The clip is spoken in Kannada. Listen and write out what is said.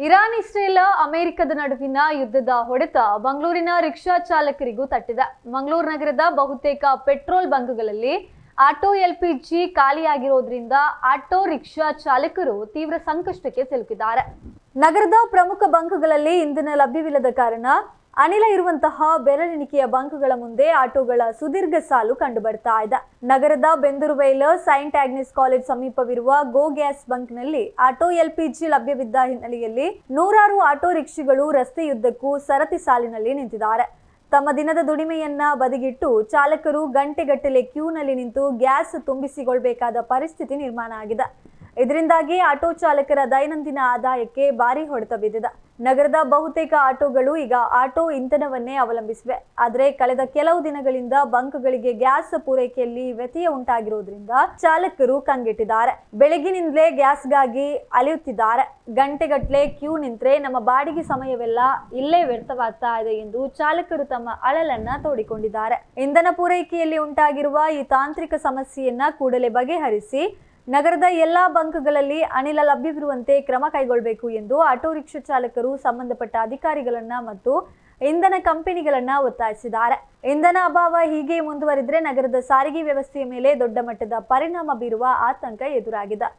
ಇರಾನ್ ಇಸ್ರೇಲ್ ಅಮೆರಿಕದ ನಡುವಿನ ಯುದ್ಧದ ಹೊಡೆತ ಮಂಗಳೂರಿನ ರಿಕ್ಷಾ ಚಾಲಕರಿಗೂ ತಟ್ಟಿದೆ. ಮಂಗಳೂರು ನಗರದ ಬಹುತೇಕ ಪೆಟ್ರೋಲ್ ಬಂಕ್ಗಳಲ್ಲಿ ಆಟೋ ಎಲ್ಪಿಜಿ ಖಾಲಿಯಾಗಿರೋದ್ರಿಂದ ಆಟೋ ರಿಕ್ಷಾ ಚಾಲಕರು ತೀವ್ರ ಸಂಕಷ್ಟಕ್ಕೆ ಸಿಲುಕಿದ್ದಾರೆ. ನಗರದ ಪ್ರಮುಖ ಬಂಕ್ಗಳಲ್ಲಿ ಇಂಧನ ಲಭ್ಯವಿಲ್ಲದ ಕಾರಣ ಅನಿಲ ಇರುವಂತಹ ಬೆರಳೆಣಿಕೆಯ ಬಂಕ್ಗಳ ಮುಂದೆ ಆಟೋಗಳ ಸುದೀರ್ಘ ಸಾಲು ಕಂಡು ಬರ್ತಾ ಇದೆ. ನಗರದ ಬೆಂದೂರುವೈಲ್ ಸೈಂಟ್ ಆಗ್ನೆಸ್ ಕಾಲೇಜ್ ಸಮೀಪವಿರುವ ಗೋ ಗ್ಯಾಸ್ ಬಂಕ್ನಲ್ಲಿ ಆಟೋ ಎಲ್ಪಿಜಿ ಲಭ್ಯವಿದ್ದ ಹಿನ್ನೆಲೆಯಲ್ಲಿ ನೂರಾರು ಆಟೋ ರಿಕ್ಷಾಗಳು ರಸ್ತೆಯುದ್ದಕ್ಕೂ ಸರತಿ ಸಾಲಿನಲ್ಲಿ ನಿಂತಿದ್ದಾರೆ. ತಮ್ಮ ದಿನದ ದುಡಿಮೆಯನ್ನ ಬದಿಗಿಟ್ಟು ಚಾಲಕರು ಗಂಟೆಗಟ್ಟಲೆ ಕ್ಯೂನಲ್ಲಿ ನಿಂತು ಗ್ಯಾಸ್ ತುಂಬಿಸಿಕೊಳ್ಳಬೇಕಾದ ಪರಿಸ್ಥಿತಿ ನಿರ್ಮಾಣ ಆಗಿದೆ. ಇದರಿಂದಾಗಿ ಆಟೋ ಚಾಲಕರ ದೈನಂದಿನ ಆದಾಯಕ್ಕೆ ಭಾರಿ ಹೊಡೆತ ಬಿದ್ದಿದೆ. ನಗರದ ಬಹುತೇಕ ಆಟೋಗಳು ಈಗ ಆಟೋ ಇಂಧನವನ್ನೇ ಅವಲಂಬಿಸಿವೆ. ಆದರೆ ಕಳೆದ ಕೆಲವು ದಿನಗಳಿಂದ ಬಂಕ್ಗಳಿಗೆ ಗ್ಯಾಸ್ ಪೂರೈಕೆಯಲ್ಲಿ ವ್ಯತ್ಯಯ ಉಂಟಾಗಿರೋದ್ರಿಂದ ಚಾಲಕರು ಕಂಗೆಟ್ಟಿದ್ದಾರೆ. ಬೆಳಗಿನಿಂದಲೇ ಗ್ಯಾಸ್ಗಾಗಿ ಅಲೆಯುತ್ತಿದ್ದಾರೆ. ಗಂಟೆಗಟ್ಟಲೆ ಕ್ಯೂ ನಿಂತ್ರೆ ನಮ್ಮ ಬಾಡಿಗೆ ಸಮಯವೆಲ್ಲ ಇಲ್ಲೇ ವ್ಯರ್ಥವಾಗ್ತಾ ಇದೆ ಎಂದು ಚಾಲಕರು ತಮ್ಮ ಅಳಲನ್ನ ತೋಡಿಕೊಂಡಿದ್ದಾರೆ. ಇಂಧನ ಪೂರೈಕೆಯಲ್ಲಿ ಉಂಟಾಗಿರುವ ಈ ತಾಂತ್ರಿಕ ಸಮಸ್ಯೆಯನ್ನ ಕೂಡಲೇ ಬಗೆಹರಿಸಿ ನಗರದ ಎಲ್ಲಾ ಬಂಕ್ಗಳಲ್ಲಿ ಅನಿಲ ಲಭ್ಯವಿರುವಂತೆ ಕ್ರಮ ಕೈಗೊಳ್ಳಬೇಕು ಎಂದು ಆಟೋ ರಿಕ್ಷಾ ಚಾಲಕರು ಸಂಬಂಧಪಟ್ಟ ಅಧಿಕಾರಿಗಳನ್ನ ಮತ್ತು ಇಂಧನ ಕಂಪನಿಗಳನ್ನ ಒತ್ತಾಯಿಸಿದ್ದಾರೆ. ಇಂಧನ ಅಭಾವ ಹೀಗೆ ಮುಂದುವರಿದರೆ ನಗರದ ಸಾರಿಗೆ ವ್ಯವಸ್ಥೆಯ ಮೇಲೆ ದೊಡ್ಡ ಮಟ್ಟದ ಪರಿಣಾಮ ಬೀರುವ ಆತಂಕ ಎದುರಾಗಿದೆ.